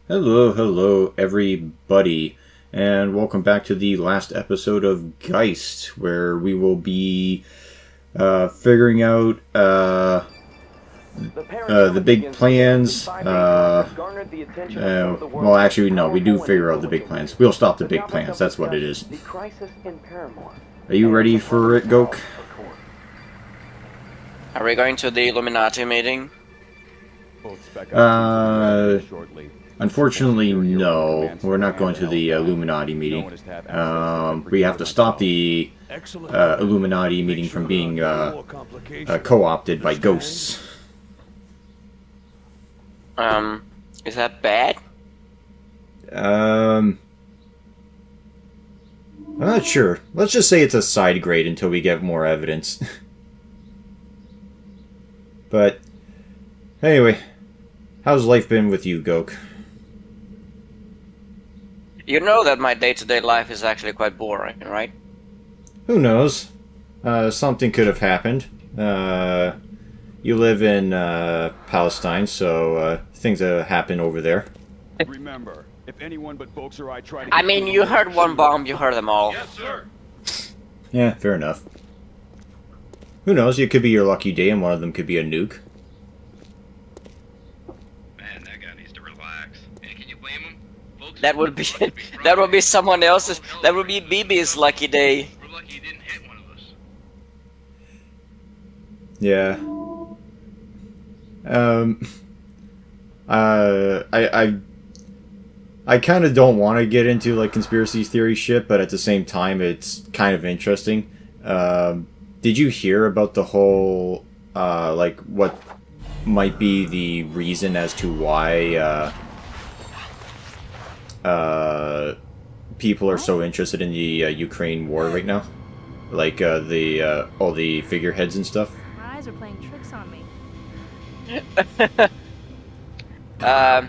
Hello, everybody, and welcome back to the last episode of Geist, where we will be figuring out the big plans. Well, actually, no, we do figure out the big plans. We'll stop the big plans. That's what it is. Are you ready for it, Gok? Are we going to the Illuminati meeting? Unfortunately, no. We're not going to the Illuminati meeting. We have to stop the Illuminati meeting from being co-opted by ghosts. Is that bad? I'm not sure. Let's just say it's a side grade until we get more evidence. But, anyway, how's life been with you, Gok? You know that my day-to-day life is actually quite boring, right? Who knows? Something could have happened. You live in Palestine, so things happen over there. Remember, if anyone but folks or I try to... I mean, you heard one bomb, you heard them all. Yes, sir. Yeah, fair enough. Who knows? It could be your lucky day, and one of them could be a nuke. Man, that guy needs to relax. And can you blame him? Folks, That would be that would be someone else's. That would be BB's lucky day. we're lucky he didn't hit one of us. Yeah. I kind of don't want to get into like conspiracy theory shit, but at the same time, it's kind of interesting. Did you hear about the whole like what might be the reason as to why people are so interested in the Ukraine war right now? Like the all the figureheads and stuff. My eyes are playing tricks on me. I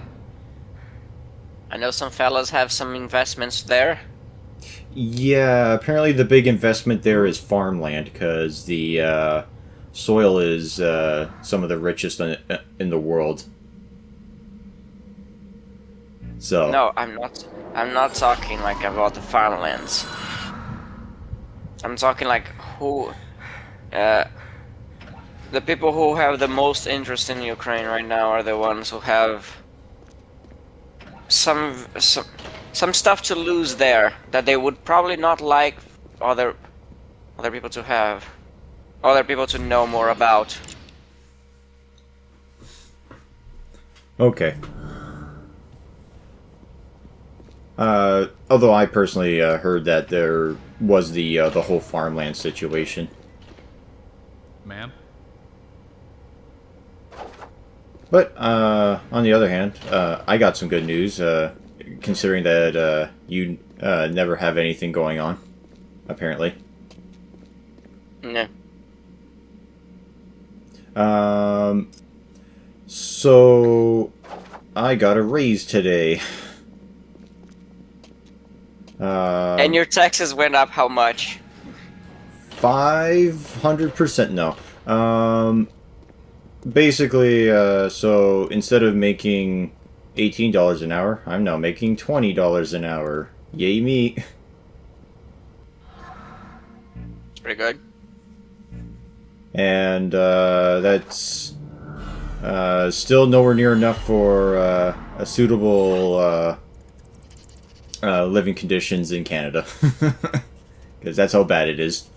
know some fellas have some investments there. Yeah, apparently the big investment there is farmland, because the soil is some of the richest in the world. So No, I'm not. I'm not talking like about the farmlands. I'm talking like who, the people who have the most interest in Ukraine right now are the ones who have some stuff to lose there that they would probably not like other people to have, other people to know more about. okay. Although I personally heard that there was the whole farmland situation. Ma'am? But on the other hand, I got some good news, considering that you never have anything going on, apparently. Yeah. So I got a raise today. And your taxes went up how much? 500%, no. Basically, so instead of making $18 an hour, I'm now making $20 an hour. Yay me. It's pretty good. And that's still nowhere near enough for a suitable living conditions in Canada. Because that's how bad it is.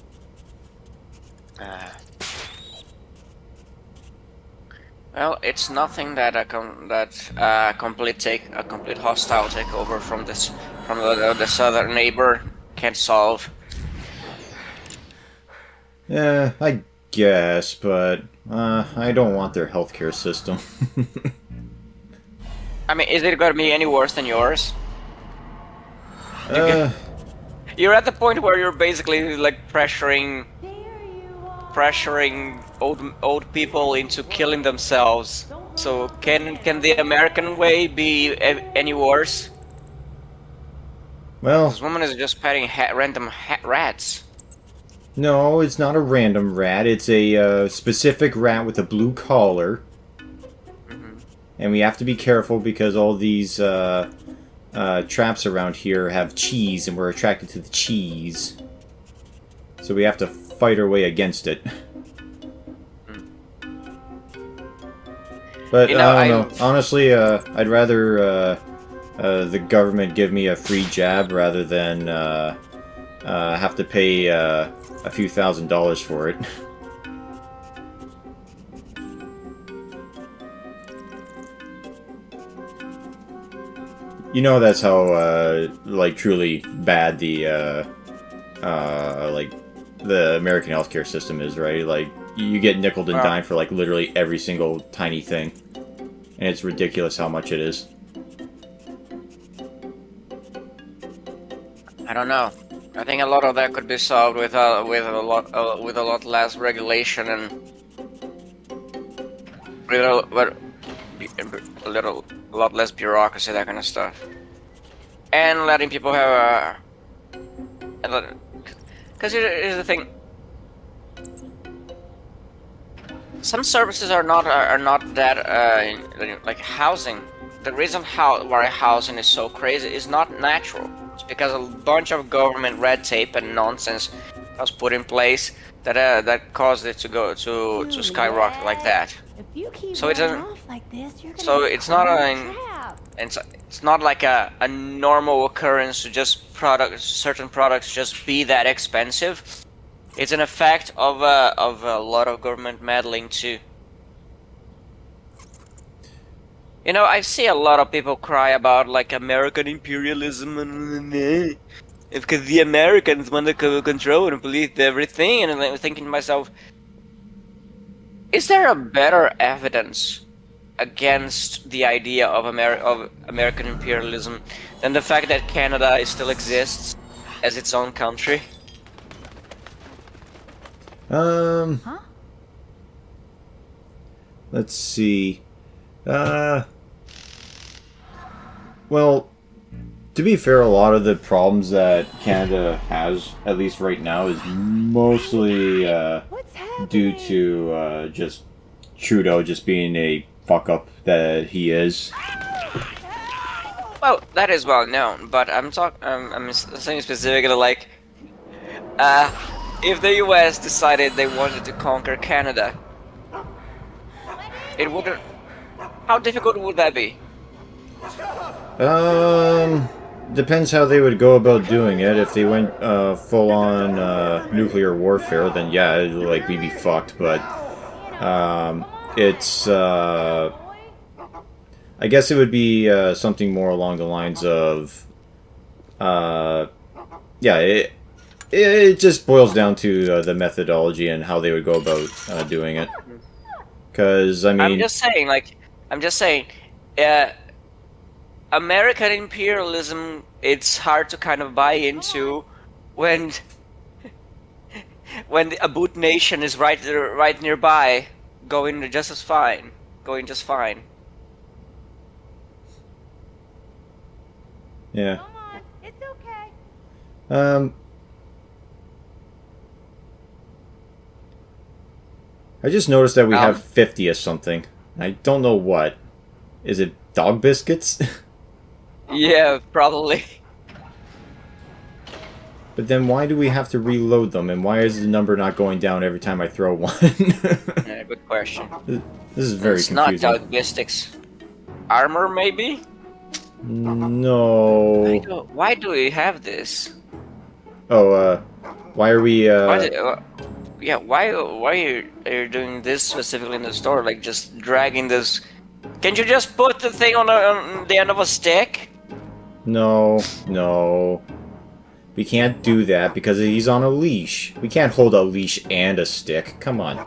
Well, it's nothing that a complete hostile takeover from the southern neighbor can't solve. Yeah, I guess, but I don't want their healthcare system. I mean, is it gonna be any worse than yours? You're at the point where you're basically like pressuring old people into killing themselves. So can the American way be any worse? Well, This woman is just petting random rats. no, it's not a random rat. It's a specific rat with a blue collar. And we have to be careful because all these traps around here have cheese, and we're attracted to the cheese. So we have to fight our way against it. But, You know, I don't know. Honestly, I'd rather the government give me a free jab rather than have to pay a few $1,000s for it. You know that's how, like, truly bad the, like, the American healthcare system is, right? Like, you get nickeled and dimed for, like, literally every single tiny thing. And it's ridiculous how much it is. I don't know. I think a lot of that could be solved with a lot less regulation and a lot less bureaucracy, that kind of stuff, and letting people have because here's the thing. Some services are not that like housing. The reason why housing is so crazy is not natural. It's because a bunch of government red tape and nonsense was put in place that caused it to go to skyrocket like that. If you keep So it's running a- off like this, you're gonna so get it's not caught in a- a trap. It's not like a normal occurrence to just certain products just be that expensive. It's an effect of a lot of government meddling too. You know, I see a lot of people cry about like American imperialism and because the Americans want to control and police everything, and I'm thinking to myself, is there a better evidence against the idea of American imperialism than the fact that Canada still exists as its own country? Huh? Let's see. Well, to be fair, a lot of the problems that Canada has, at least right now, is mostly What's happening? due to just Trudeau just being a fuck up that he is. Well, that is well known, but I'm saying specifically like, if the U.S. decided they wanted to conquer Canada, it wouldn't. How difficult would that be? Depends how they would go about doing it. If they went full on nuclear warfare, then yeah, like we'd be fucked. But it's I guess it would be something more along the lines of yeah. It just boils down to the methodology and how they would go about doing it. Because I mean, I'm just saying, American imperialism, it's hard to kind of buy into when a boot nation is right nearby, going just fine. yeah. Come on, it's okay. I just noticed that we Um, have 50 of something. I don't know what. Is it dog biscuits? Yeah, probably. But then why do we have to reload them? And why is the number not going down every time I throw one? Yeah, good question. This is very It's not confusing. logistics. Armor, maybe? No. Why do we have this? Oh, why are we, Yeah, why are you doing this specifically in the store? Like just dragging this? Can't you just put the thing on the end of a stick? No, no. We can't do that because he's on a leash. We can't hold a leash and a stick. Come on.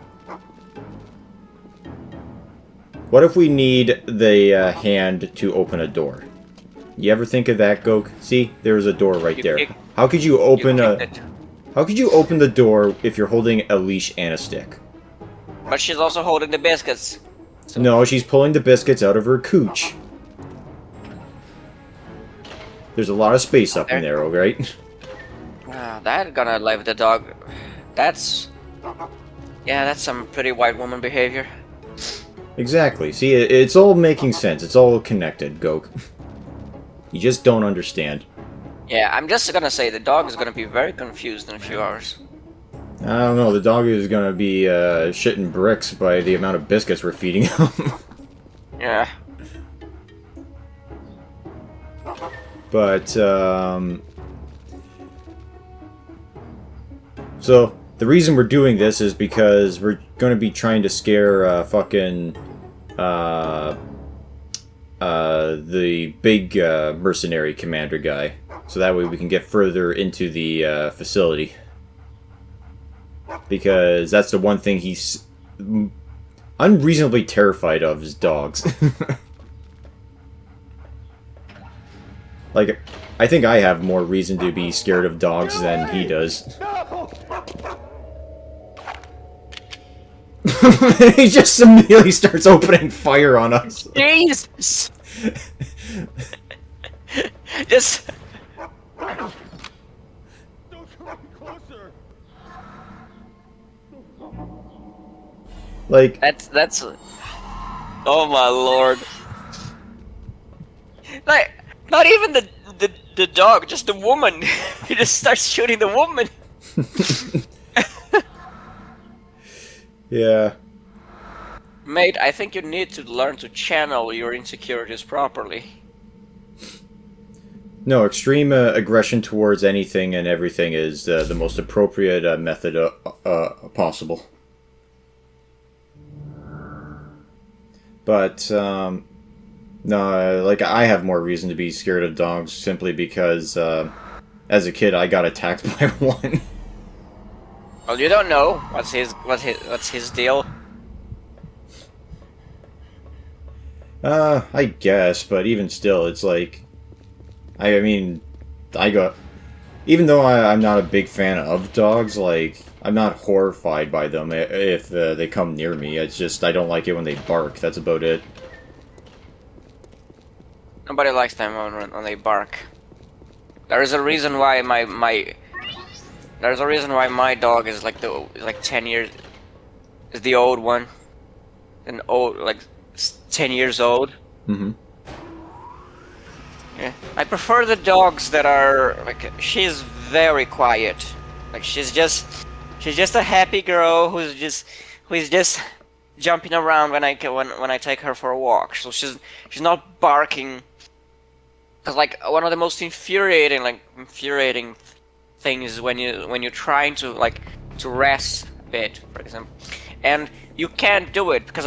What if we need the hand to open a door? You ever think of that, Gok? See, there's a door right there. How could you open How could you open the door if you're holding a leash and a stick? But she's also holding the biscuits. No, she's pulling the biscuits out of her cooch. There's a lot of space up in there, alright? That gonna leave the dog. Yeah, that's some pretty white woman behavior. Exactly. See, it's all making sense. It's all connected, Goke. You just don't understand. Yeah, I'm just gonna say the dog is gonna be very confused in a few hours. I don't know, the dog is gonna be shitting bricks by the amount of biscuits we're feeding him. Yeah. But, so, the reason we're doing this is because we're gonna be trying to scare, fucking, the big, mercenary commander guy. So that way we can get further into the, facility. Because that's the one thing he's unreasonably terrified of, is dogs. Like, I think I have more reason to be scared of dogs than he does. He just immediately starts opening fire on us. Jesus! Just... Don't come any closer. Like, That's... Oh my lord. Like, not even the dog, just the woman. He just starts shooting the woman. yeah. Mate, I think you need to learn to channel your insecurities properly. No, extreme aggression towards anything and everything is the most appropriate method possible. But, no, like, I have more reason to be scared of dogs simply because, as a kid, I got attacked by one. Well, you don't know what's his deal. I guess, but even still, it's like, I mean, even though I'm not a big fan of dogs, like, I'm not horrified by them if they come near me. It's just, I don't like it when they bark, that's about it. Nobody likes them when they bark. There is a reason why there's a reason why my dog is like 10 years, is the old one, an old, like 10 years old. Mm-hmm. Yeah, I prefer the dogs that are like, she's very quiet, like she's just a happy girl who's just jumping around when I take her for a walk. So she's not barking. Cause like one of the most infuriating things is when you're trying to rest a bit, for example, and you can't do it because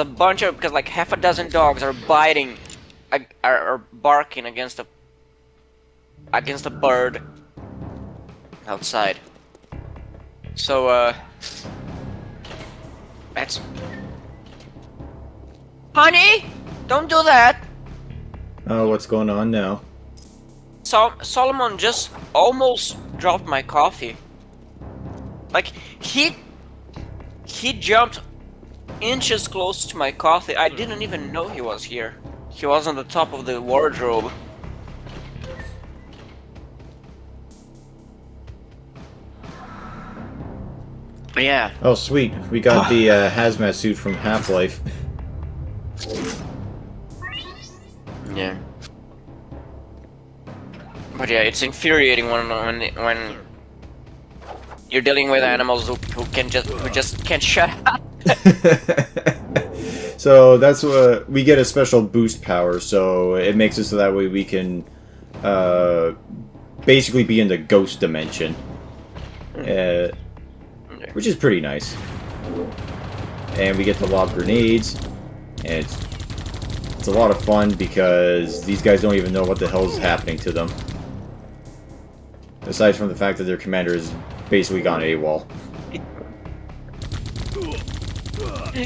like half a dozen dogs are biting, are barking against a bird outside. So that's, honey, don't do that. Oh, what's going on now? So Solomon just almost dropped my coffee. Like he jumped inches close to my coffee. I didn't even know he was here. He was on the top of the wardrobe. Yeah. Oh, sweet. We got the hazmat suit from Half-Life. Yeah. But yeah, it's infuriating when you're dealing with animals who just can't shut up. So that's what we get, a special boost power, so it makes it so that way we can basically be in the ghost dimension, which is pretty nice. And we get to lob grenades, and it's a lot of fun because these guys don't even know what the hell's happening to them. Aside from the fact that their commander is basically gone AWOL.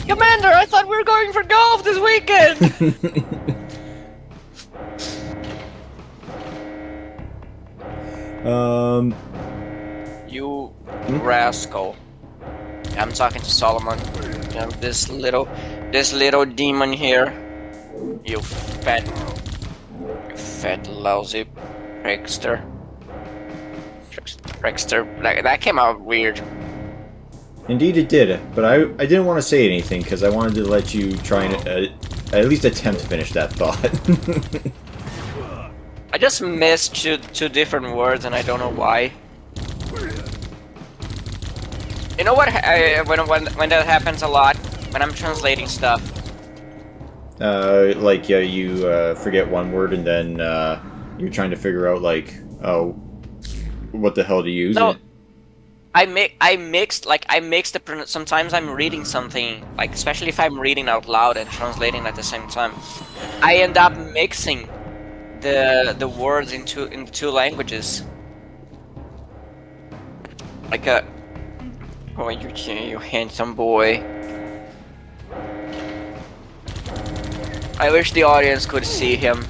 Commander, I thought we were going for golf this weekend! You rascal. I'm talking to Solomon. This little demon here. You fat lousy prickster. Prickster. That came out weird. Indeed it did, but I didn't want to say anything because I wanted to let you try and at least attempt to finish that thought. I just missed two different words and I don't know why. You know what? When that happens a lot, when I'm translating stuff. Like you forget one word and then you're trying to figure out like, oh, what the hell to use? No, I mixed the sometimes I'm reading something, like especially if I'm reading out loud and translating at the same time, I end up mixing the words in two languages. Like oh, you handsome boy. I wish the audience could see him.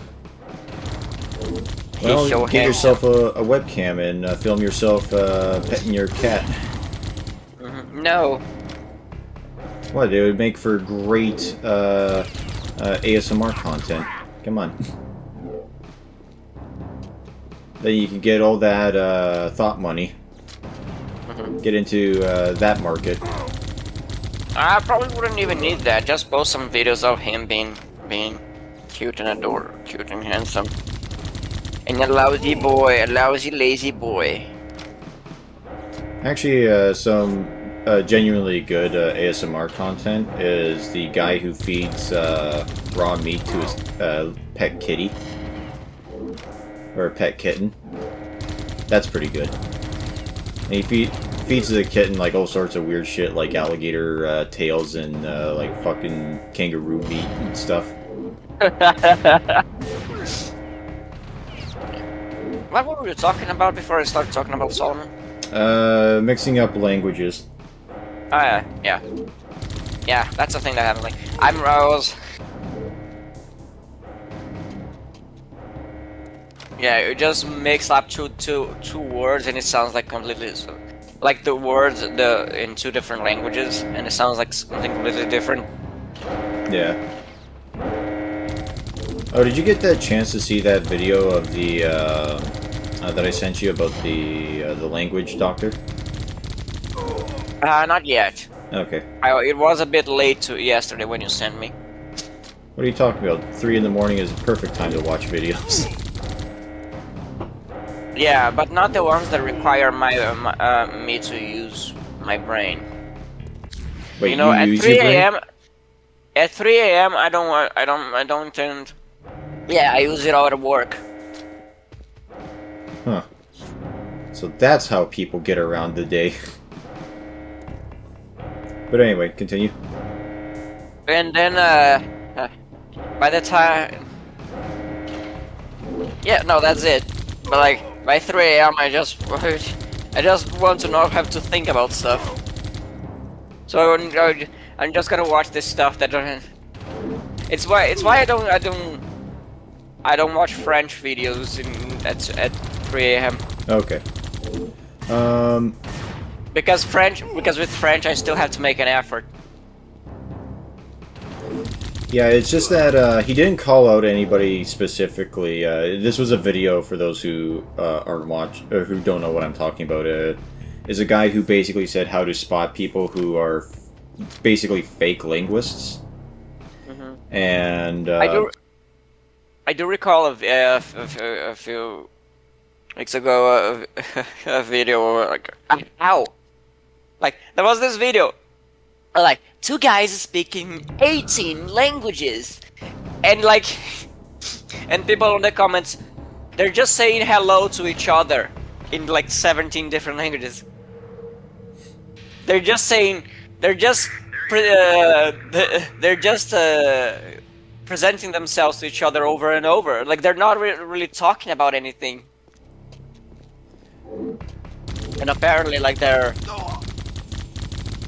Well, He's so get handsome. yourself a webcam and film yourself petting your cat. No. What? It would make for great ASMR content. Come on. Then you can get all that thought money. Get into that market. I probably wouldn't even need that. Just post some videos of him being cute and cute and handsome. And a lousy boy, a lousy lazy boy. Actually, some genuinely good ASMR content is the guy who feeds raw meat to his pet kitty. Or pet kitten. That's pretty good. And he feeds the kitten like all sorts of weird shit like alligator tails and like fucking kangaroo meat and stuff. What were we talking about before I started talking about Solomon? Mixing up languages. Oh yeah. Yeah, that's the thing that happened. Like, I was... Yeah, you just mix up two words and it sounds like completely... Like the words in two different languages and it sounds like something completely different. Yeah. Oh, did you get that chance to see that video of the that I sent you about the language doctor? Not yet. Okay. It was a bit late yesterday when you sent me. What are you talking about? 3 in the morning is a perfect time to watch videos. Yeah, but not the ones that require me to use my brain. Wait, You know, at use 3 your brain? a.m. At 3 a.m. I don't intend. Yeah, I use it all at work. Huh. So that's how people get around the day. But anyway, continue. And then by the time. Yeah, no, that's it. But like by 3 a.m. I just want to not have to think about stuff. So I'm just gonna watch this stuff that don't. It's why I don't watch French videos at 3 a.m. Okay. Because with French I still have to make an effort. Yeah, it's just that he didn't call out anybody specifically. This was a video for those who who don't know what I'm talking about. Is a guy who basically said how to spot people who are basically fake linguists. And I do recall a few weeks ago a video like how like there was this video like 2 guys speaking 18 languages and like and people in the comments they're just saying hello to each other in like 17 different languages. They're just presenting themselves to each other over and over. Like they're not really talking about anything. And apparently, like their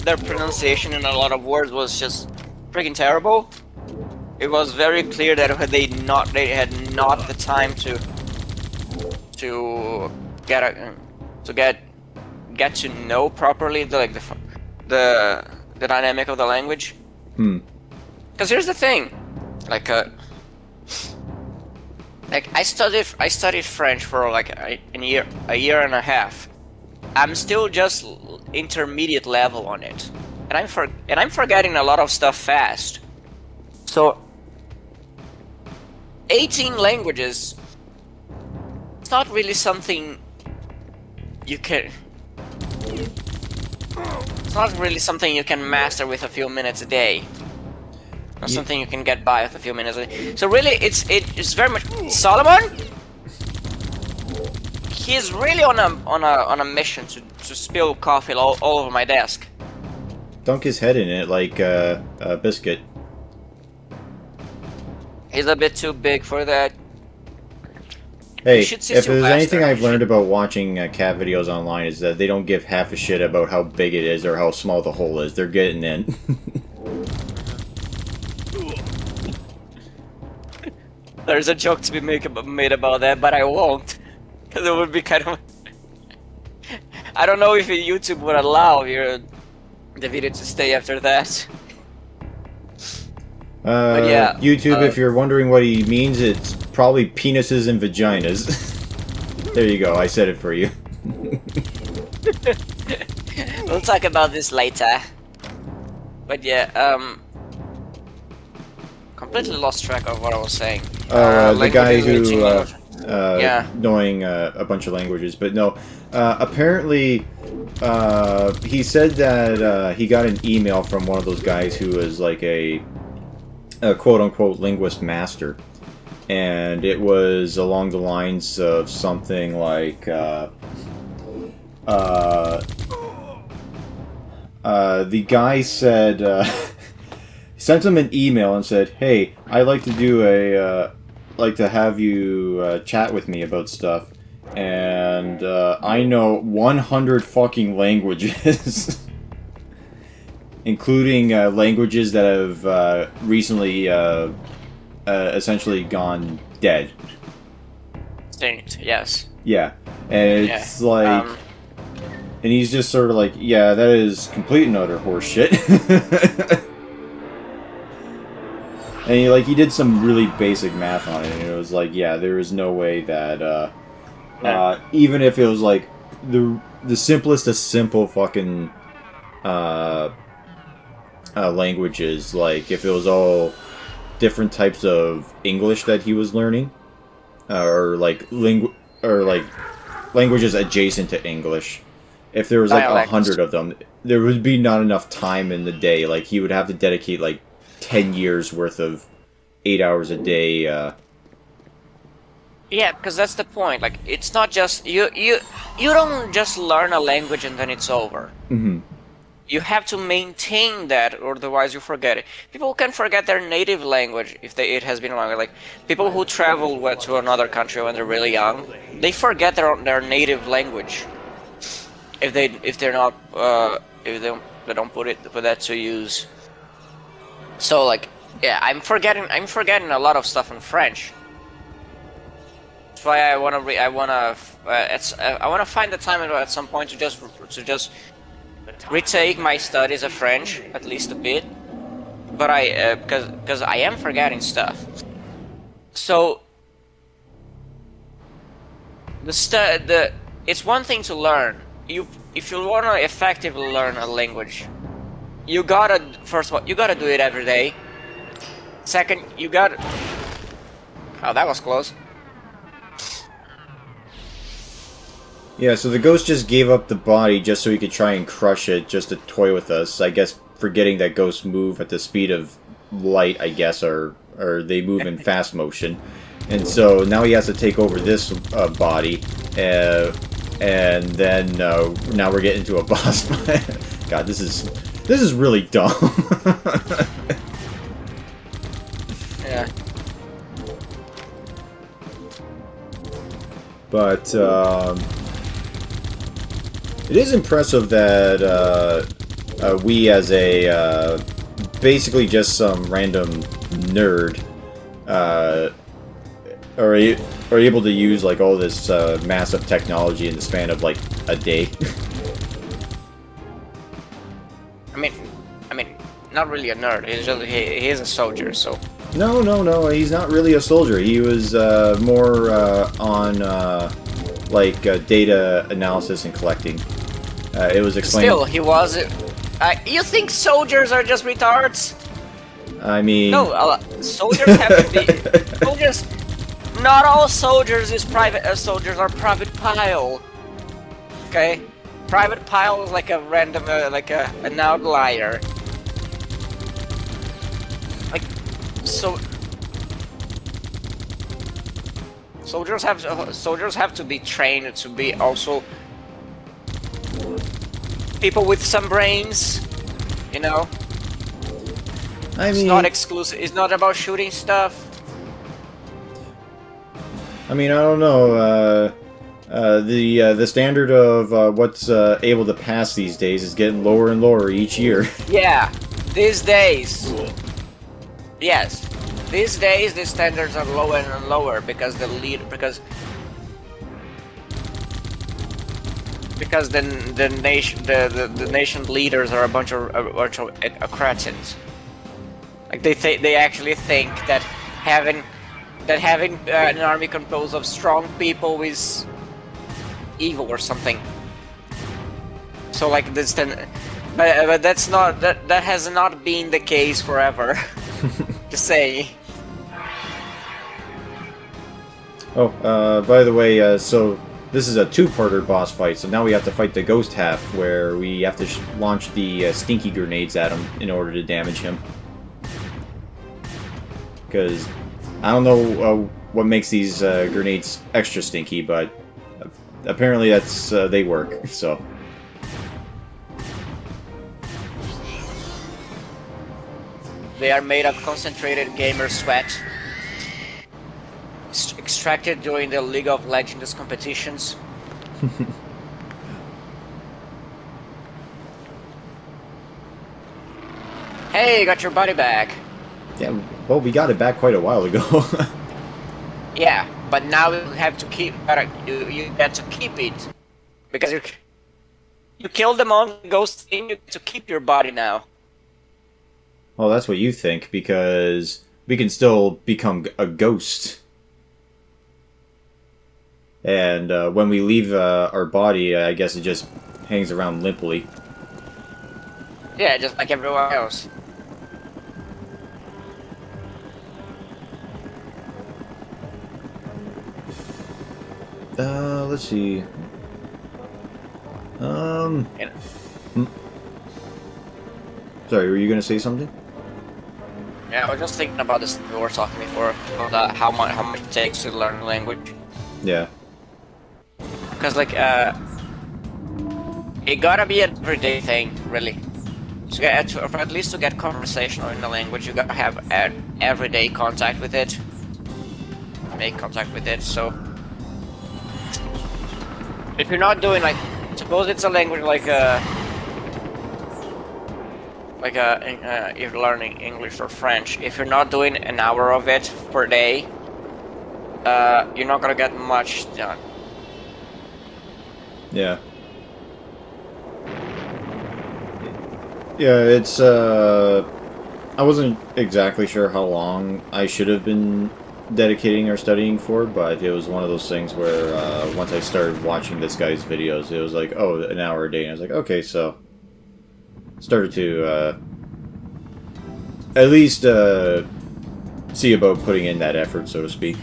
pronunciation in a lot of words was just freaking terrible. It was very clear that they had not the time to get to know properly the dynamic of the language. Because here's the thing, like I studied French for like a year and a half, I'm still just intermediate level on it, and I'm forgetting a lot of stuff fast. So 18 languages. It's not really something you can. It's not really something you can master with a few minutes a day. Not something you can get by with a few minutes a day. So really, it's very much Solomon. He's really on a mission to spill coffee all over my desk. Dunk his head in it like a biscuit. He's a bit too big for that. Hey, You should see if there's Sylvester. anything I've learned about watching cat videos online is that they don't give half a shit about how big it is or how small the hole is. They're getting in. There's a joke to be made about that, but I won't. Because it would be kind of... I don't know if YouTube would allow the video to stay after that. yeah, YouTube, if you're wondering what he means, it's probably penises and vaginas. There you go, I said it for you. We'll talk about this later. But yeah, completely lost track of what I was saying. The guy who, yeah. knowing a bunch of languages, but no, apparently, he said that, he got an email from one of those guys who was like a quote-unquote linguist master, and it was along the lines of something like, the guy said, sent him an email and said, "Hey, I'd like to do like to have you chat with me about stuff, and I know 100 fucking languages." Including languages that have recently essentially gone dead. Extinct, yes. Yeah, and it's like, and he's just sort of like, yeah, that is complete and utter horseshit. And he did some really basic math on it, and it was like, yeah, there is no way that even if it was like the simplest of simple fucking languages, like if it was all different types of English that he was learning, or languages adjacent to English, if there was like 100 of them, there would be not enough time in the day. Like he would have to dedicate like 10 years worth of 8 hours a day. Yeah, because that's the point. Like, it's not just you don't just learn a language and then it's over. Mm-hmm. You have to maintain that, or otherwise you forget it. People can forget their native language if it has been long. Like people who travel to another country when they're really young, they forget their native language. If they don't put that to use. So like, yeah, I'm forgetting a lot of stuff in French. That's why I wanna find the time at some point to just retake my studies of French, at least a bit, but because I am forgetting stuff. So it's one thing to learn. If you want to effectively learn a language, you gotta, first of all, you gotta do it every day. Second, you gotta... Oh, that was close. Yeah, so the ghost just gave up the body just so he could try and crush it, just to toy with us. I guess forgetting that ghosts move at the speed of light, I guess, or they move in fast motion. And so now he has to take over this body, and then now we're getting to a boss fight. God, this is really dumb. Yeah. But it is impressive that we, as a basically just some random nerd, are able to use like all this massive technology in the span of like a day. I mean, not really a nerd. He is a soldier, so. No, he's not really a soldier. He was more on like data analysis and collecting. It was explained. Still, he was. You think soldiers are just retards? I mean, No, soldiers have to be soldiers. Not all soldiers is private. Soldiers are private pile. Okay, private pile is like a random, like an outlier. Like, so soldiers have to be trained to be also people with some brains, you know. I It's mean, not exclusive. It's not about shooting stuff. I mean, I don't know. The standard of what's able to pass these days is getting lower and lower each year. Yeah, these days. Yes, these days the standards are lower and lower because the nation leaders are a bunch of cretins. Like they actually think that having an army composed of strong people is evil or something. So like this then, but that has not been the case forever. Just saying. Oh, by the way, so this is a two-parter boss fight. So now we have to fight the ghost half, where we have to launch the stinky grenades at him in order to damage him. Because I don't know what makes these grenades extra stinky, but apparently that's they work. So. They are made of concentrated gamer sweat, extracted during the League of Legends competitions. Hey, you got your body back. Yeah, well, we got it back quite a while ago. Yeah, but now you have to keep. You get to keep it because you killed the monk ghost thing. You get to keep your body now. Well, that's what you think, because we can still become a ghost. And when we leave our body, I guess it just hangs around limply. Yeah, just like everyone else. Let's see. Yeah. Sorry, were you gonna say something? Yeah, I was just thinking about this we were talking before about how much it takes to learn a language. Yeah. Because like it gotta be an everyday thing, really. To get or at least to get conversational in the language, you gotta have everyday contact with it. Make contact with it. So if you're not doing like, suppose it's a language like you're learning English or French. If you're not doing an hour of it per day, you're not gonna get much done. Yeah. Yeah, it's, I wasn't exactly sure how long I should have been dedicating or studying for, but it was one of those things where, once I started watching this guy's videos, it was like, oh, an hour a day, and I was like, okay, so... started to, at least, see about putting in that effort, so to speak.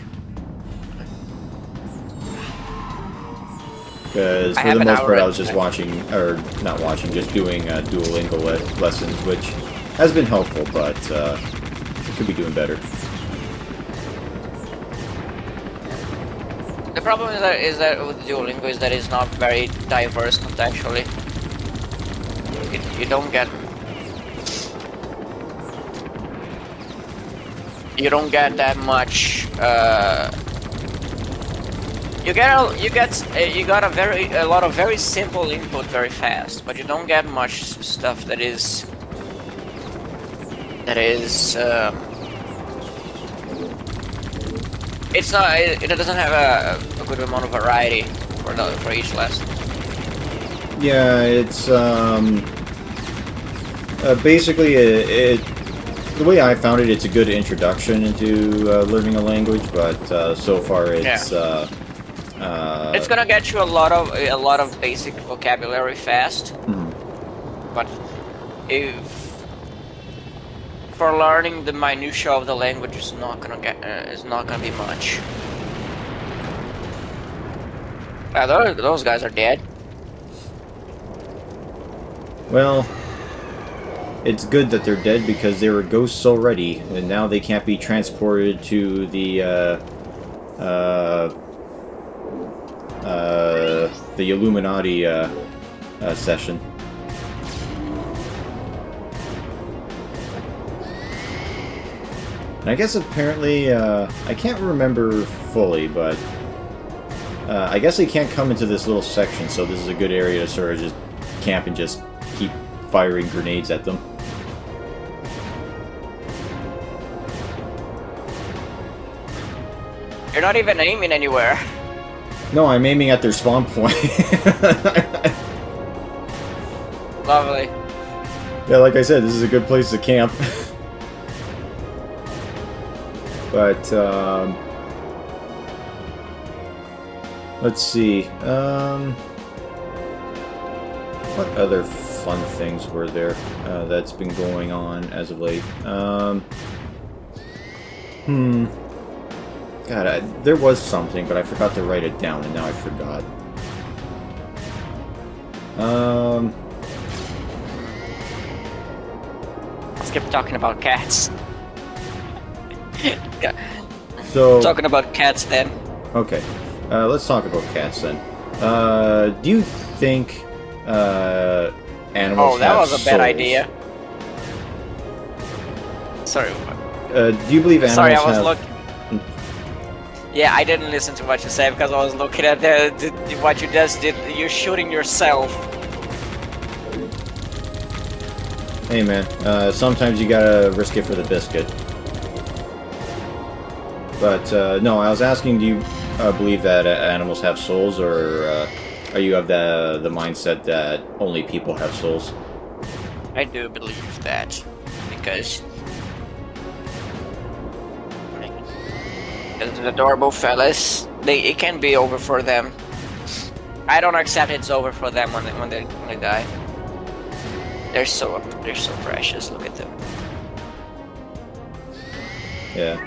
Because for the most part, I was just watching, or not watching, just doing Duolingo lessons, which has been helpful, but could be doing better. The problem is that with Duolingo is that it's not very diverse contextually. You don't get that much. You got a lot of very simple input very fast, but you don't get much stuff that is it's not, it doesn't have a good amount of variety for each lesson. Yeah, it's basically the way I found it, it's a good introduction into learning a language, but so far it's It's gonna get you a lot of basic vocabulary fast, but if for learning the minutia of the language is not gonna be much. Those guys are dead. Well, it's good that they're dead because they were ghosts already, and now they can't be transported to the Illuminati session. And I guess apparently, I can't remember fully, but I guess they can't come into this little section, so this is a good area to sort of just camp and just keep firing grenades at them. You're not even aiming anywhere. No, I'm aiming at their spawn point. Lovely. Yeah, like I said, this is a good place to camp. But, let's see. What other fun things were there that's been going on as of late? God, there was something, but I forgot to write it down, and now I forgot. Let's keep talking about cats. So Talking about cats then. okay, let's talk about cats then. Do you think animals Oh, that have was a bad souls? idea. Sorry. Do you believe animals Sorry, I was have... looking. Yeah, I didn't listen to what you said because I was looking at what you just did. You're shooting yourself. Hey man, sometimes you gotta risk it for the biscuit. But no, I was asking, do you believe that animals have souls, or are you of the mindset that only people have souls? I do believe that because the adorable fellas, it can be over for them. I don't accept it's over for them when they die. They're so precious. Look at them. Yeah.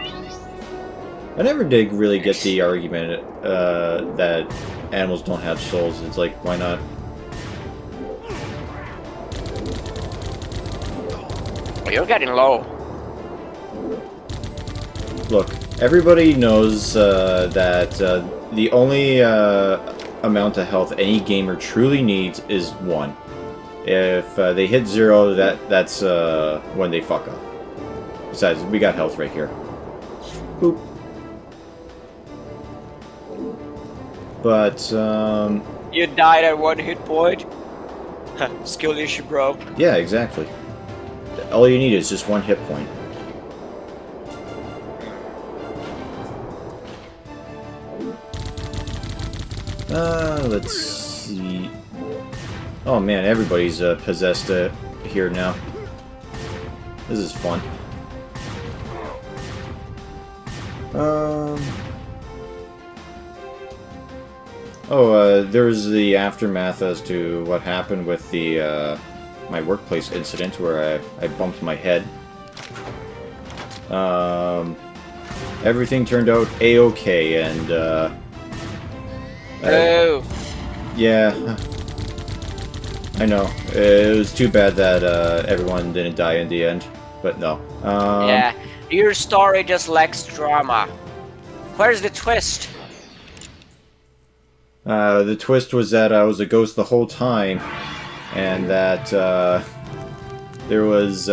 I never did really get the argument that animals don't have souls. It's like, why not? You're getting low. Look, everybody knows that the only amount of health any gamer truly needs is 1. If they hit 0, that's when they fuck up. Besides, we got health right here. Boop. But, You died at 1 hit point. Skill issue, bro. yeah, exactly. All you need is just 1 hit point. Let's see. Oh man, everybody's possessed here now. This is fun. There's the aftermath as to what happened with the my workplace incident where I bumped my head. Everything turned out a-okay, and Oh. yeah, I know. It was too bad that everyone didn't die in the end, but no. Yeah. Your story just lacks drama. Where's the twist? The twist was that I was a ghost the whole time, and that there was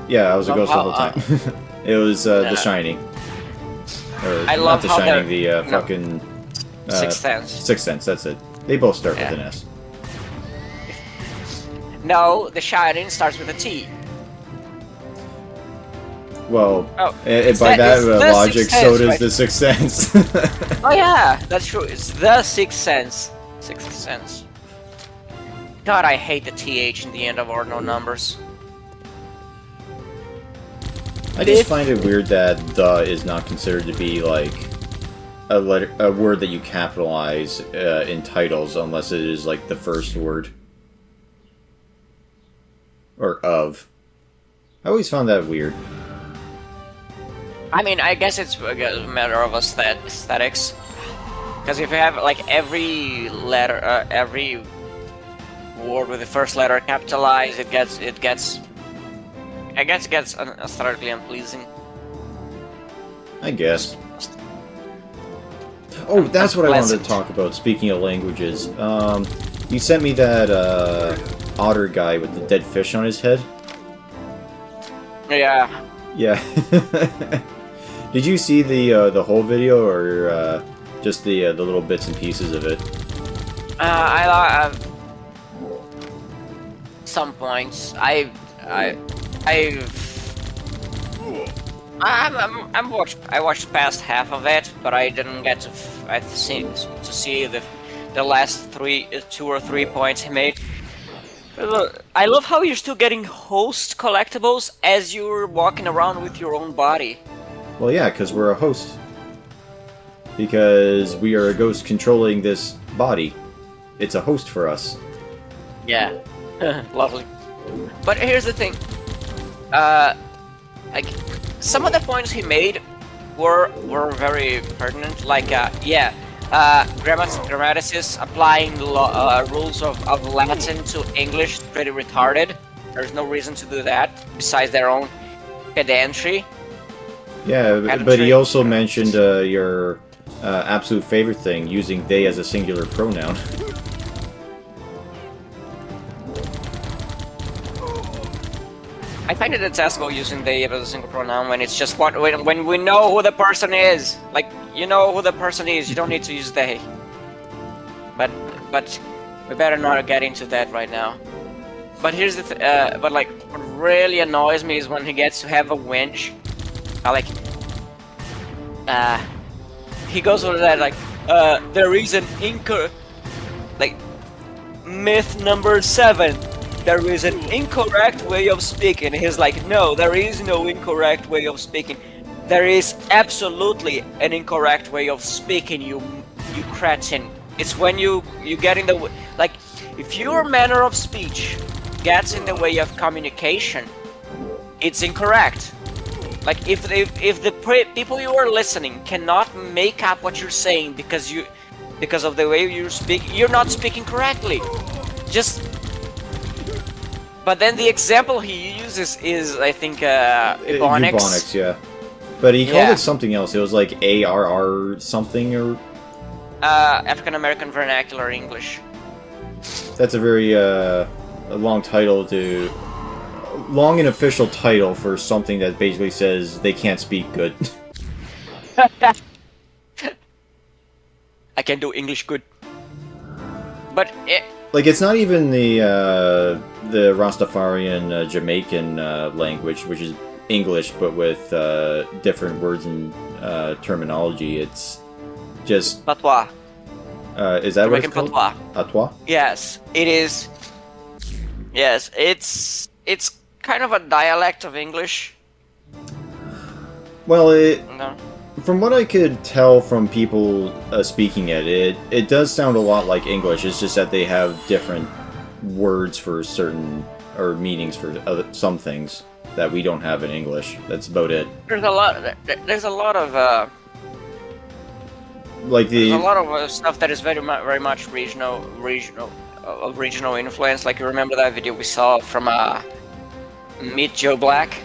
yeah, I was a ghost the whole time. It was The Shining, or I not love The how Shining, they're- the no. fucking Sixth Sense. Sixth Sense. That's it. They both start Yeah. with an S. No, The Shining starts with a T. Well, Oh, by it's that it's the logic, Sixth so Sense, does right? the Sixth Sense. Oh yeah, that's true. It's the Sixth Sense. Sixth Sense. God, I hate the TH in the end of ordinal numbers. I just find it weird that the is not considered to be like a word that you capitalize in titles unless it is like the first word or of. I always found that weird. I mean, I guess it's a matter of aesthetics. Because if you have like every letter, every word with the first letter capitalized, it gets aesthetically unpleasing. I guess. Oh, that's what I wanted to talk about. Speaking of languages, you sent me that otter guy with the dead fish on his head. Yeah. Yeah. Did you see the whole video or just the little bits and pieces of it? Some points. I watched past half of it, but I didn't get to see the last 2 or 3 points he made. Look, I love how you're still getting host collectibles as you're walking around with your own body. Well, yeah, because we're a host. Because we are a ghost controlling this body. It's a host for us. Yeah. Lovely. But here's the thing. Like, some of the points he made were very pertinent. Like, grammaticists applying rules of Latin to English is pretty retarded. There's no reason to do that, besides their own pedantry. Yeah, but he also mentioned your absolute favorite thing, using they as a singular pronoun. I find it detestable using they as a single pronoun when it's just when we know who the person is. Like, you know who the person is, you don't need to use they. But we better not get into that right now. But here's the but like what really annoys me is when he gets to have a winch. He goes over that like there is an myth number 7. There is an incorrect way of speaking. He's like, no, there is no incorrect way of speaking. There is absolutely an incorrect way of speaking, you cretin. It's when you get in the way, like, if your manner of speech gets in the way of communication, it's incorrect. Like, if the people you are listening cannot make up what you're saying because of the way you speak, you're not speaking correctly. But then the example he uses is, I think, Ebonics. Ebonics, yeah. But he called it something else. It was like ARR something or... African American Vernacular English. That's a very long title to... long and official title for something that basically says they can't speak good. I can do English good. But like, it's not even the Rastafarian Jamaican language, which is English, but with different words and terminology. It's just... Patois. Is that what it's called? Patois. Patois? Yes, it is. Yes, it's kind of a dialect of English. Well, No. from what I could tell from people speaking it does sound a lot like English. It's just that they have different words for certain, or meanings for some things that we don't have in English. That's about it. There's a lot of stuff that is very much regional influence. Like, you remember that video we saw from Meet Joe Black,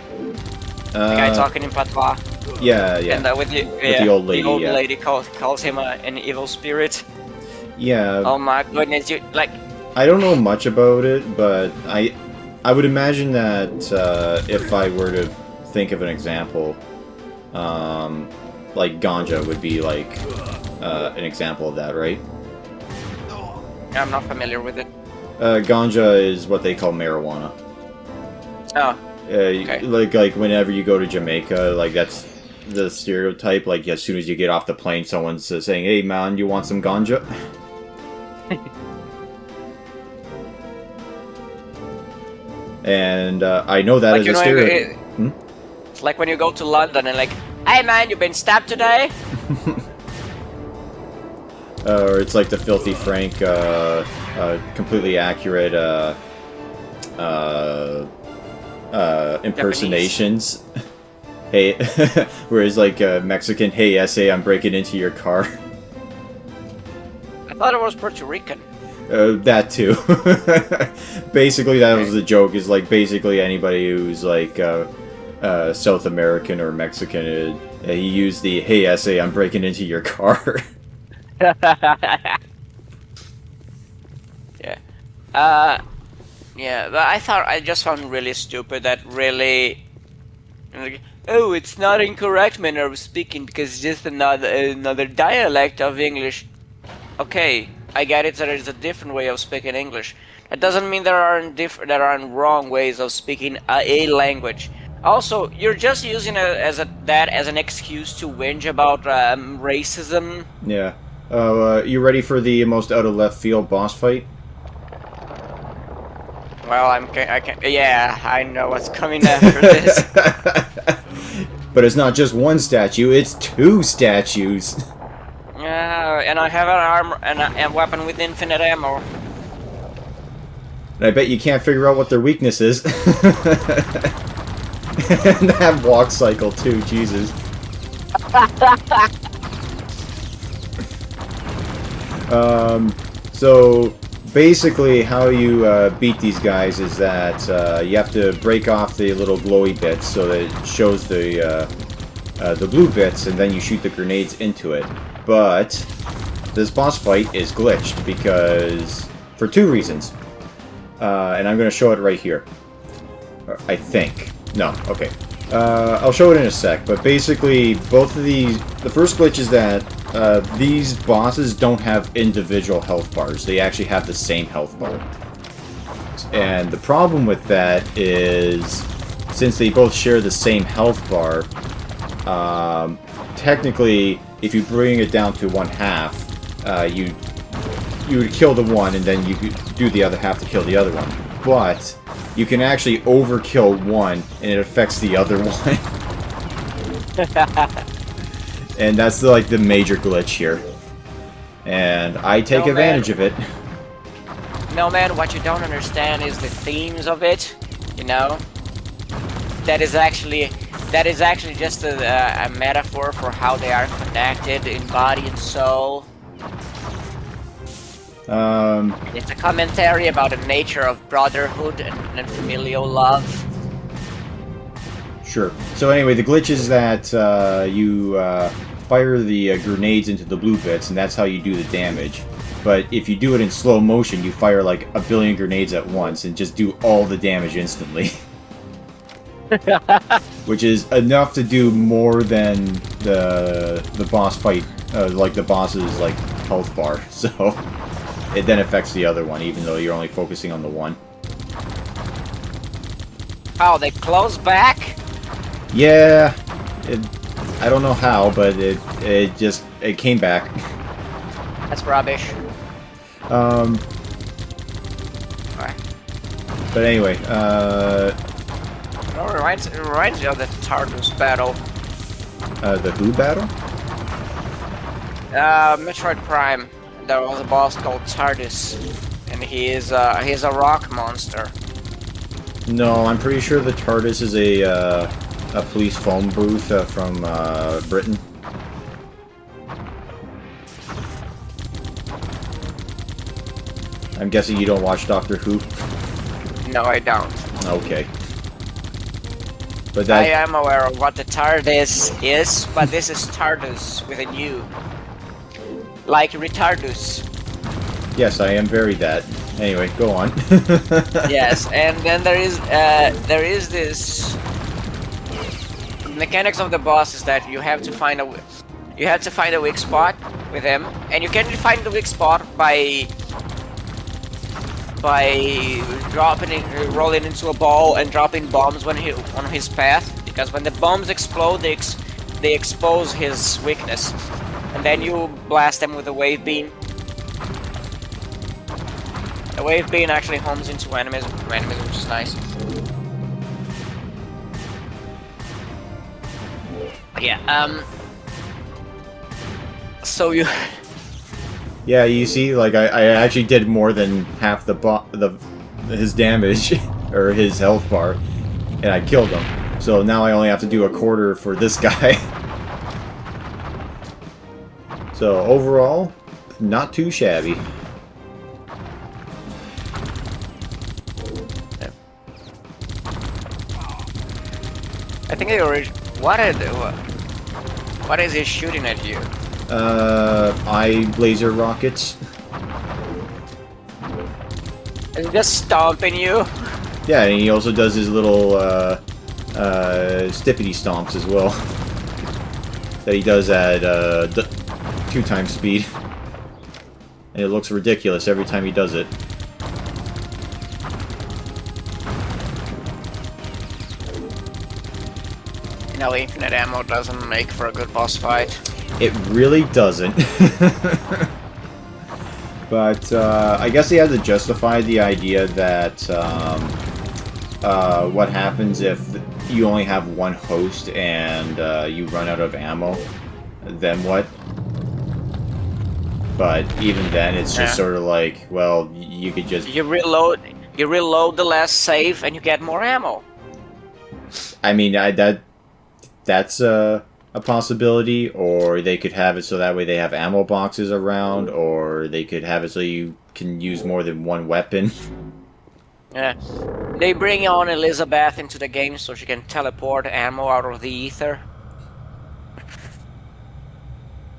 the guy talking in patois. Yeah. And with the old lady. The old lady calls him an evil spirit. Yeah. Oh my goodness, I don't know much about it, but I would imagine that if I were to think of an example, like ganja would be like an example of that, right? I'm not familiar with it. Ganja is what they call marijuana. Oh. Okay. Like whenever you go to Jamaica, like that's the stereotype. Like as soon as you get off the plane, someone's saying, "Hey man, you want some ganja?" And I know that is a stereotype. It's like when you go to London and like, "Hey man, you been stabbed today?" Or it's like the Filthy Frank, completely accurate, impersonations. Hey, whereas like Mexican, hey, essay, I'm breaking into your car. I thought it was Puerto Rican. That too. Basically, that was the joke. Is like basically anybody who's like South American or Mexican, he used the "Hey, essay, I'm breaking into your car." Yeah. Yeah, but I just found really stupid that really. Like, oh, it's not incorrect manner of speaking because it's just another dialect of English. Okay, I get it. That there's a different way of speaking English. That doesn't mean there aren't wrong ways of speaking a language. Also, you're just using that as an excuse to whinge about racism. Yeah. You ready for the most out of left field boss fight? Well, yeah, I know what's coming after this. But it's not just one statue; it's two statues. Yeah, and I have an armor and a weapon with infinite ammo. And I bet you can't figure out what their weakness is. And that walk cycle too, Jesus. So basically how you beat these guys is that you have to break off the little glowy bits so that it shows the blue bits, and then you shoot the grenades into it. But this boss fight is glitched because for two reasons. And I'm going to show it right here. I think. No, okay. I'll show it in a sec, but basically both of these... The first glitch is that these bosses don't have individual health bars. They actually have the same health bar. And the problem with that is, since they both share the same health bar, technically, if you bring it down to one half, you would kill the one, and then you could do the other half to kill the other one. But you can actually overkill one, and it affects the other one. And that's like the major glitch here. And I take advantage of it. No, man, what you don't understand is the themes of it, you know? That is actually just a metaphor for how they are connected in body and soul. It's a commentary about the nature of brotherhood and familial love. Sure. So anyway, the glitch is that you fire the grenades into the blue bits, and that's how you do the damage. But if you do it in slow motion, you fire like a billion grenades at once and just do all the damage instantly. Which is enough to do more than the boss fight, like the boss's like health bar. So it then affects the other one, even though you're only focusing on the one. Oh, they close back? Yeah, I don't know how, but it came back. That's rubbish. Alright. But anyway, It reminds me of the Tartarus battle. the Who battle? Metroid Prime. There was a boss called Tardis, and he's a rock monster. No, I'm pretty sure the TARDIS is a police phone booth from Britain. I'm guessing you don't watch Doctor Who? No, I don't. Okay. But I that... am aware of what the TARDIS is, but this is TARDIS with a U. Like retardus. Yes, I am very that. Anyway, go on. Yes, and then there is this mechanics of the boss is that you have to find a weak spot with him, and you can find the weak spot by rolling into a ball and dropping bombs on his path, because when the bombs explode, they expose his weakness, and then you blast them with a wave beam. The wave beam actually homes into enemies, which is nice. Yeah, so Yeah, you see, like, I actually did more than half his damage, or his health bar, and I killed him. So now I only have to do a quarter for this guy. So overall, not too shabby. I think what is he shooting at you? Eye laser rockets. Is he just stomping you? Yeah, and he also does his little, stippity stomps as well. That he does at, 2 times speed. And it looks ridiculous every time he does it. You know, infinite ammo doesn't make for a good boss fight. It really doesn't. But, I guess he had to justify the idea that, what happens if you only have one host and, you run out of ammo? Then what? But even then, it's just sort of like, well, you could just... You reload the last save and you get more ammo. I mean, that's a possibility, or they could have it so that way they have ammo boxes around, or they could have it so you can use more than one weapon. Yeah. They bring on Elizabeth into the game so she can teleport ammo out of the ether.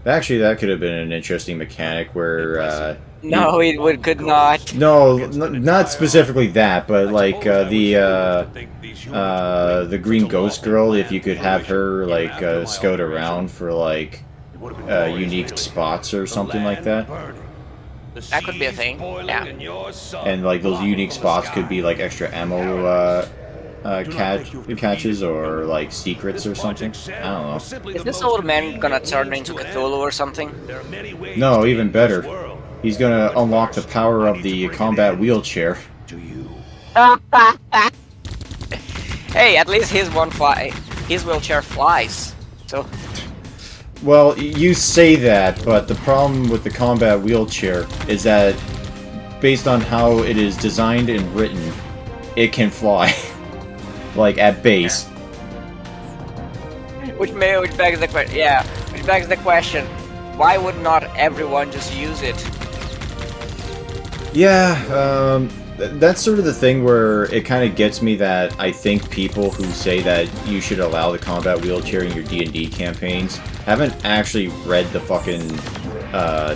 Actually, that could have been an interesting mechanic where, No, it could not. No, not specifically that, but like the green ghost girl. If you could have her like scout around for like unique spots or something like that. That could be a thing. Yeah. And like those unique spots could be like extra ammo catches or like secrets or something. I don't know. Is this old man gonna turn into Cthulhu or something? No, even better. He's gonna unlock the power of the combat wheelchair. Hey, at least his wheelchair flies. So Well, you say that, but the problem with the combat wheelchair is that based on how it is designed and written, it can fly. Like at base. which begs the question. Yeah, which begs the question: why would not everyone just use it? Yeah, that's sort of the thing where it kind of gets me that I think people who say that you should allow the combat wheelchair in your D&D campaigns haven't actually read the fucking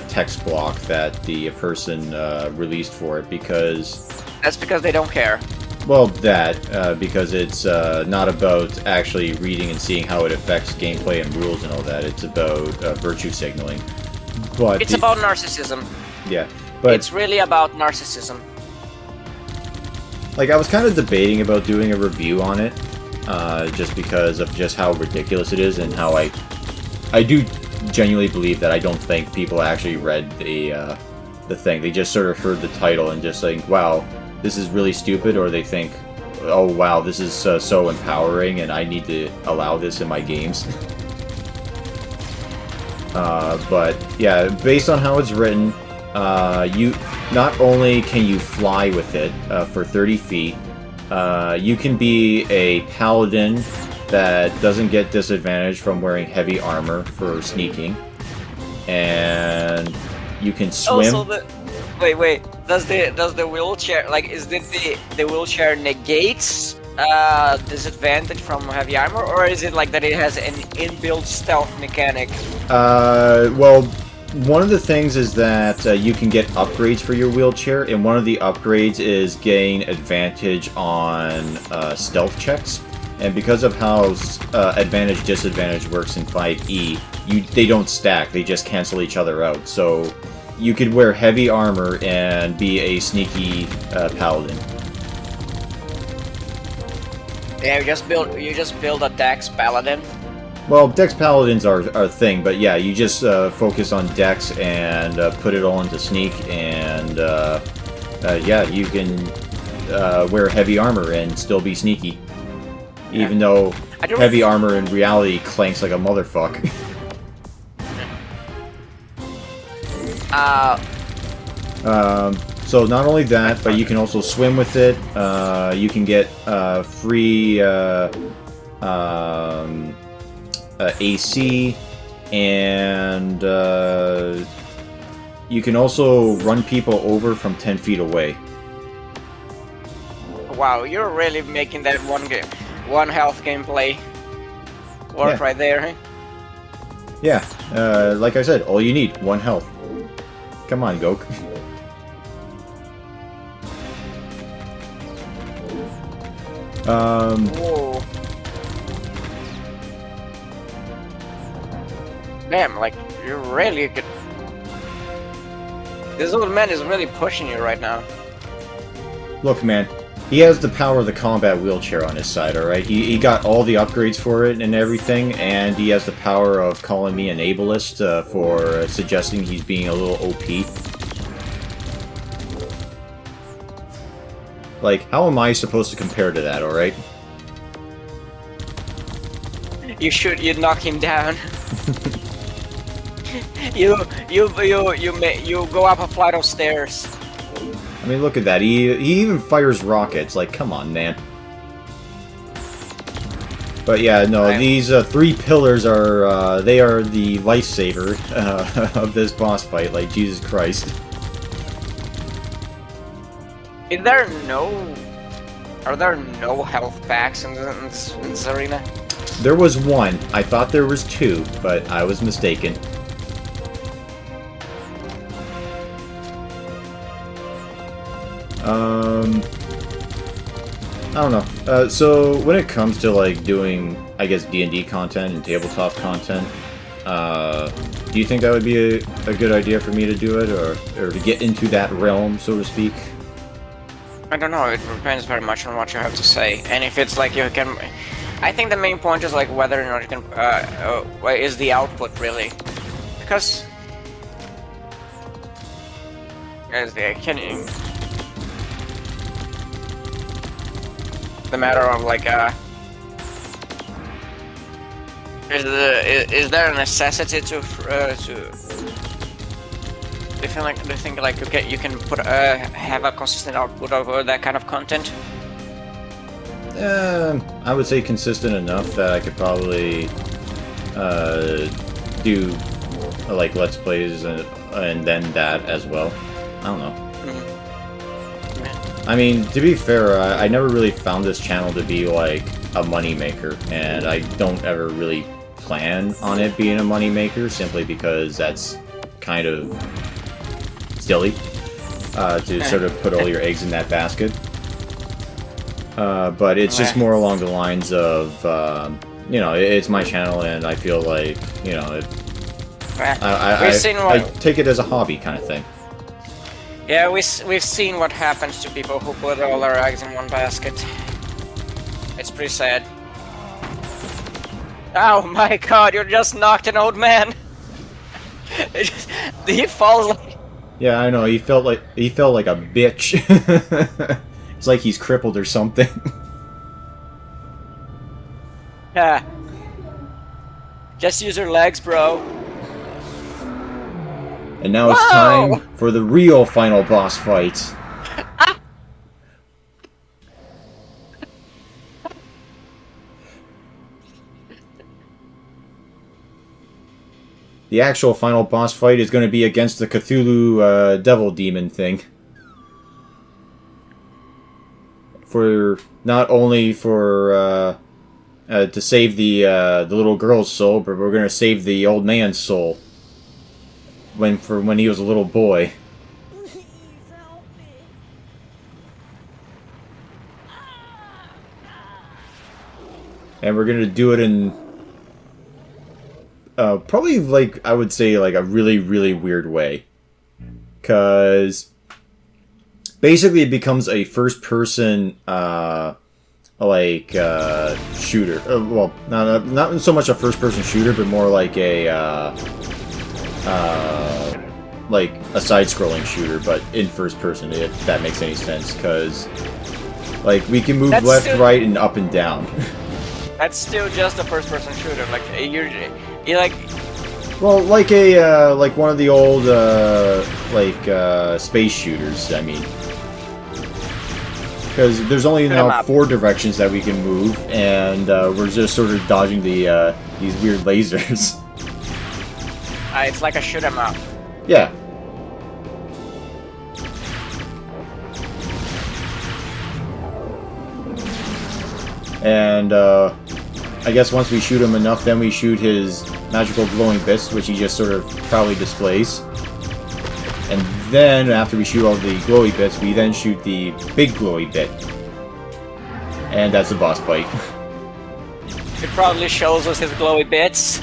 text block that the person released for it, because... That's because they don't care. Well, because it's not about actually reading and seeing how it affects gameplay and rules and all that. It's about virtue signaling. But It's about narcissism. Yeah, but... It's really about narcissism. Like, I was kind of debating about doing a review on it, just because of just how ridiculous it is and how I do genuinely believe that I don't think people actually read the thing. They just sort of heard the title and just think, wow, this is really stupid, or they think, oh wow, this is so empowering and I need to allow this in my games. But yeah, based on how it's written, you not only can you fly with it for 30 feet, you can be a paladin that doesn't get disadvantaged from wearing heavy armor for sneaking, and you can swim. Also, wait. Does the wheelchair, like, is it the wheelchair negates disadvantage from heavy armor, or is it like that it has an inbuilt stealth mechanic? Well, one of the things is that you can get upgrades for your wheelchair, and one of the upgrades is gain advantage on stealth checks. And because of how advantage-disadvantage works in 5e, they don't stack, they just cancel each other out. So you could wear heavy armor and be a sneaky paladin. Yeah, you just build a Dex paladin. Well, Dex Paladins are a thing, but yeah, you just focus on Dex and put it all into Sneak, and yeah, you can wear heavy armor and still be sneaky. Even though heavy armor in reality clanks like a motherfucker. So not only that, but you can also swim with it. You can get free AC, and you can also run people over from 10 feet away. Wow, you're really making that one health gameplay work right there, huh? Yeah, like I said, all you need, 1 health. Come on, Gok. Whoa. Damn, like, you're really good. This old man is really pushing you right now. Look, man, he has the power of the combat wheelchair on his side, alright? He got all the upgrades for it and everything, and he has the power of calling me an ableist for suggesting he's being a little OP. Like, how am I supposed to compare to that, alright? You knock him down. you go up a flight of stairs. I mean, look at that. He even fires rockets. Like, come on, man. But yeah, no, these 3 pillars are, they are the lifesaver of this boss fight. Like, Jesus Christ. Are there no health packs in this arena? There was 1. I thought there was 2, but I was mistaken. I don't know. So when it comes to like doing, I guess, D&D content and tabletop content, do you think that would be a good idea for me to do it, or to get into that realm, so to speak? I don't know. It depends very much on what you have to say, and if it's like you can. I think the main point is like whether or not you can. Is the output really? Because. The matter of like is there a necessity to do you think like you can put have a consistent output of that kind of content? I would say consistent enough that I could probably do like Let's Plays and then that as well. I don't know. I mean, to be fair, I never really found this channel to be like a moneymaker, and I don't ever really plan on it being a moneymaker, simply because that's kind of silly to sort of put all your eggs in that basket. But it's just more along the lines of, you know, it's my channel, and I feel like, you know, I take it as a hobby kind of thing. Yeah, we've seen what happens to people who put all their eggs in one basket. It's pretty sad. Oh my god, you just knocked an old man! He falls like... Yeah, I know, he felt like a bitch. It's like he's crippled or something. Yeah. Just use your legs, bro. And now it's time for the real final boss fight. The actual final boss fight is going to be against the Cthulhu devil demon thing. For not only for to save the little girl's soul, but we're going to save the old man's soul. When he was a little boy. Please help me. And we're gonna do it in probably, like, I would say, like, a really, really weird way. 'Cause basically it becomes a first-person, shooter. Well, not so much a first-person shooter, but more like a, like a side-scrolling shooter, but in first person, if that makes any sense, because like we can move left, right, and up and down. That's still just a first-person shooter. Like you're like Well, like like one of the old, space shooters, I mean. Because there's only now 4 directions that we can move, and we're just sort of dodging the, these weird lasers. It's like a shoot 'em up. Yeah. And, I guess once we shoot him enough, then we shoot his magical glowing bits, which he just sort of proudly displays. And then, after we shoot all the glowy bits, we then shoot the big glowy bit. And that's the boss fight. It proudly shows us his glowy bits.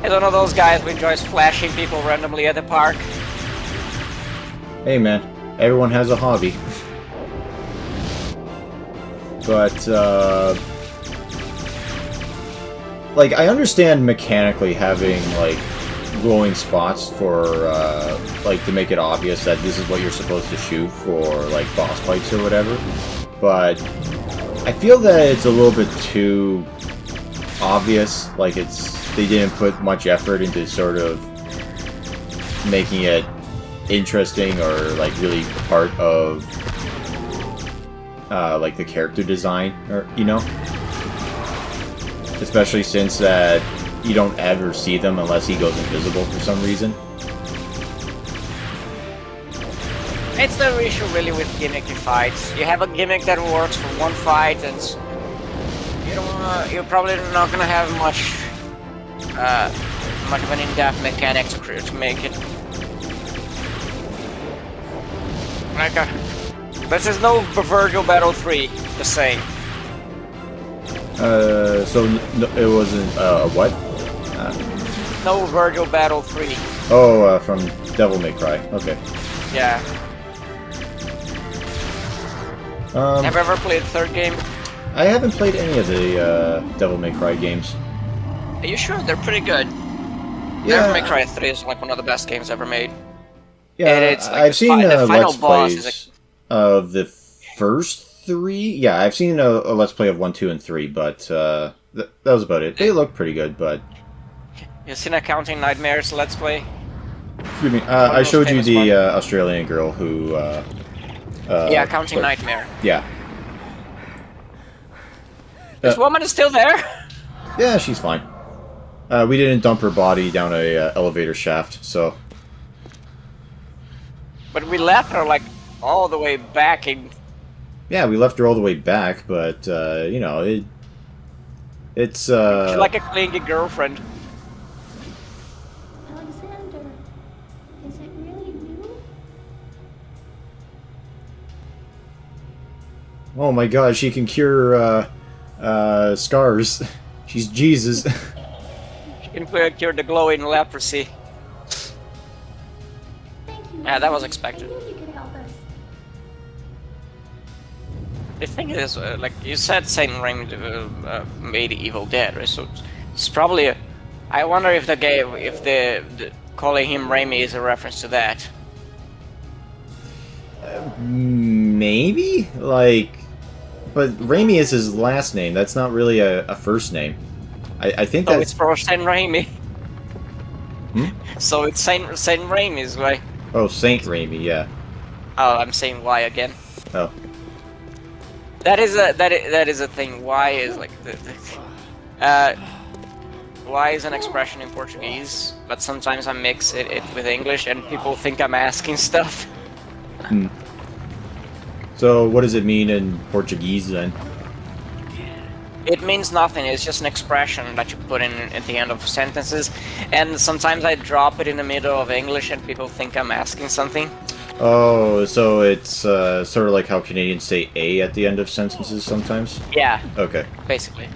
He's one of those guys who enjoys flashing people randomly at the park. Hey man, everyone has a hobby. But, like, I understand mechanically having, like, glowing spots for, like, to make it obvious that this is what you're supposed to shoot for, like, boss fights or whatever. But I feel that it's a little bit too obvious. Like, they didn't put much effort into sort of making it interesting or, like, really part of, like, the character design, or, you know? Especially since that you don't ever see them unless he goes invisible for some reason. It's the issue really with gimmicky fights. You have a gimmick that works for one fight, and you're probably not gonna have much of an in-depth mechanic to make it. Like this is no Virgil Battle 3 the same. So it wasn't, what? No Virgil Battle 3. Oh, from Devil May Cry. Okay. Yeah. Have you ever played the 3rd game? I haven't played any of the Devil May Cry games. Are you sure? They're pretty good. Yeah. Devil May Cry 3 is like one of the best games ever made. Yeah, And it's like I've seen the final Let's boss Plays is of the first 3. Yeah, I've seen a Let's Play of 1, 2, and 3, but that was about it. They look pretty good, but... You seen Accounting Nightmares Let's Play? Excuse me, I showed you the Australian girl who... yeah, Accounting Nightmare. Yeah. This woman is still there? Yeah, she's fine. We didn't dump her body down a elevator shaft, so... But we left her like all the way back in... Yeah, we left her all the way back, but, you know, it's, She's like a clingy girlfriend. Alexander, is it really you? Oh my god, she can cure, scars. She's Jesus. She can cure the glowing leprosy. Thank you. Yeah, that was expected. I knew you could help us. The thing is, like you said, Saint Raimi made Evil Dead, right? So it's probably. I wonder if the calling him Raimi is a reference to that. Maybe? Like... But Raimi is his last name. That's not really a first name. I think So that's... it's for Saint Raimi. Hmm? So it's Saint Raimi's way. Oh, Saint Raimi, yeah. Oh, I'm saying why again. Oh. That is a thing. Why is like why is an expression in Portuguese, but sometimes I mix it with English and people think I'm asking stuff. Hmm. So, what does it mean in Portuguese, then? It means nothing, it's just an expression that you put in at the end of sentences, and sometimes I drop it in the middle of English and people think I'm asking something. Oh, so it's sort of like how Canadians say A at the end of sentences sometimes? Yeah, Okay. basically.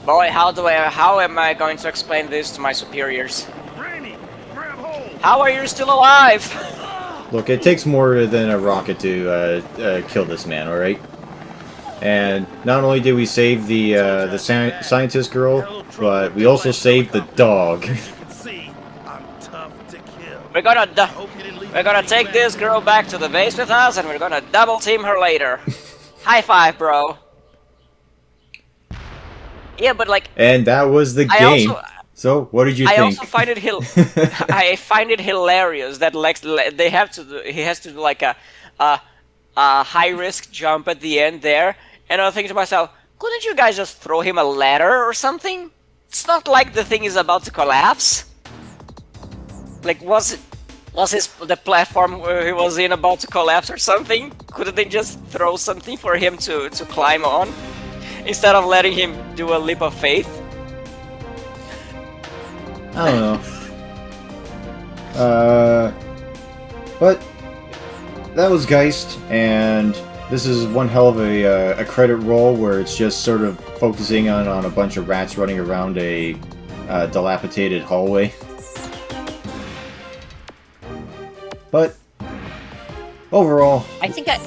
Boy, how am I going to explain this to my superiors? Raimi, grab hold! How are you still alive? Look, it takes more than a rocket to kill this man, alright? And not only did we save the scientist girl, but we also saved the dog. See, I'm tough to kill. We're gonna Hope you didn't leave We're gonna take this girl back to the base with us, and we're gonna double team her later. High five, bro. Yeah, but like, And that was the game. So, what did you think? I also find it I find it hilarious that like he has to do like a high risk jump at the end there, and I'm thinking to myself, couldn't you guys just throw him a ladder or something? It's not like the thing is about to collapse. Like, was the platform where he was in about to collapse or something? Couldn't they just throw something for him to climb on instead of letting him do a leap of faith? I don't know. But that was Geist, and this is one hell of a credit roll where it's just sort of focusing on a bunch of rats running around a dilapidated hallway. But overall,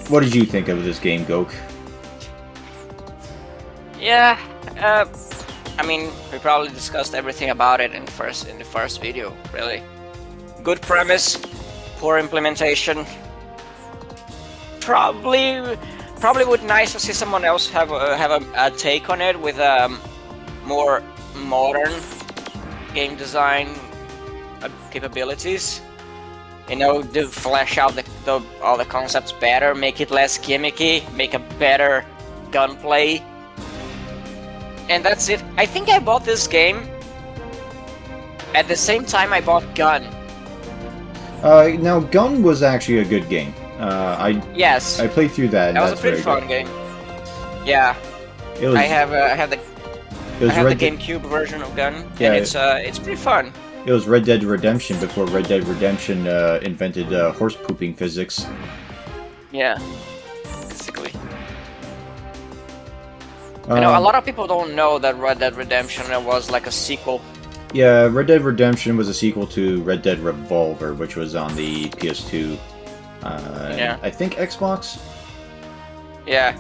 what did you think of this game, Gok? Yeah, I mean, we probably discussed everything about it in the first video. Really, good premise, poor implementation. Probably would nice to see someone else have a take on it with more modern game design capabilities. You know, to flesh out all the concepts better, make it less gimmicky, make a better gunplay. And that's it. I think I bought this game at the same time I bought Gun. Now, Gun was actually a good game. Yes. I played through that. That was a pretty fun game. Yeah. It was, I have the GameCube version of Gun, yeah, and it's pretty fun. It was Red Dead Redemption before Red Dead Redemption invented horse pooping physics. Yeah. Basically. I know a lot of people don't know that Red Dead Redemption was like a sequel. Yeah, Red Dead Redemption was a sequel to Red Dead Revolver, which was on the PS2. Yeah. I think Xbox? Yeah.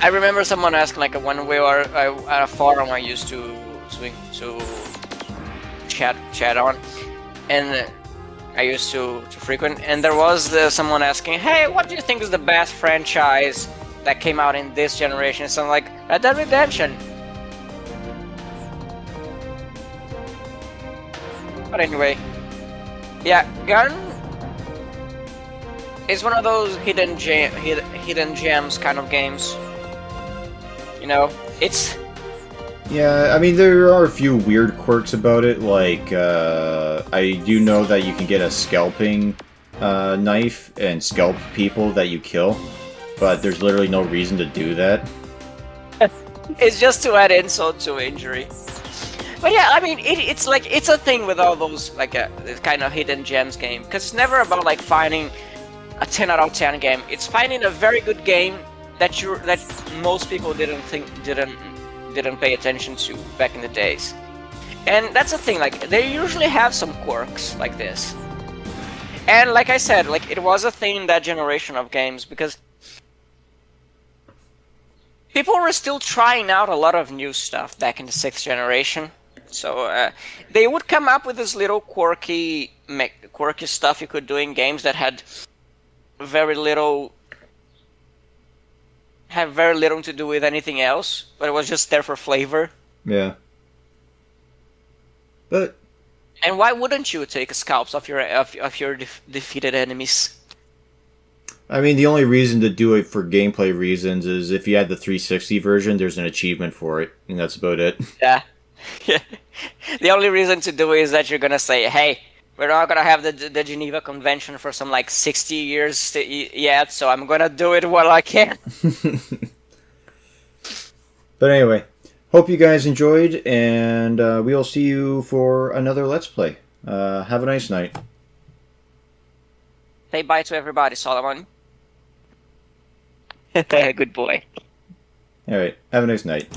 I remember someone asking, like, when we were at a forum I used to chat on, and I used to frequent, and there was someone asking, hey, what do you think is the best franchise that came out in this generation? So I'm like, Red Dead Redemption. But anyway, yeah, Gun is one of those hidden gems kind of games. You know, it's... Yeah, I mean, there are a few weird quirks about it, like, I do know that you can get a scalping knife and scalp people that you kill, but there's literally no reason to do that. It's just to add insult to injury. But yeah, I mean, it's a thing with all those, like, this kind of hidden gems game, because it's never about, like, finding a 10 out of 10 game. It's finding a very good game that most people didn't pay attention to back in the days. And that's the thing, like, they usually have some quirks like this. And like I said, like, it was a thing in that generation of games, because people were still trying out a lot of new stuff back in the 6th generation. So they would come up with this little quirky stuff you could do in games that had very little to do with anything else, but it was just there for flavor. Yeah. But... And why wouldn't you take scalps of your defeated enemies? I mean, the only reason to do it for gameplay reasons is if you had the 360 version, there's an achievement for it, and that's about it. Yeah. The only reason to do it is that you're gonna say, hey, we're not gonna have the Geneva Convention for some, like, 60 years yet, so I'm gonna do it while I can. But anyway, hope you guys enjoyed, and we'll see you for another Let's Play. Have a nice night. Say bye to everybody, Solomon. Good boy. Alright, have a nice night.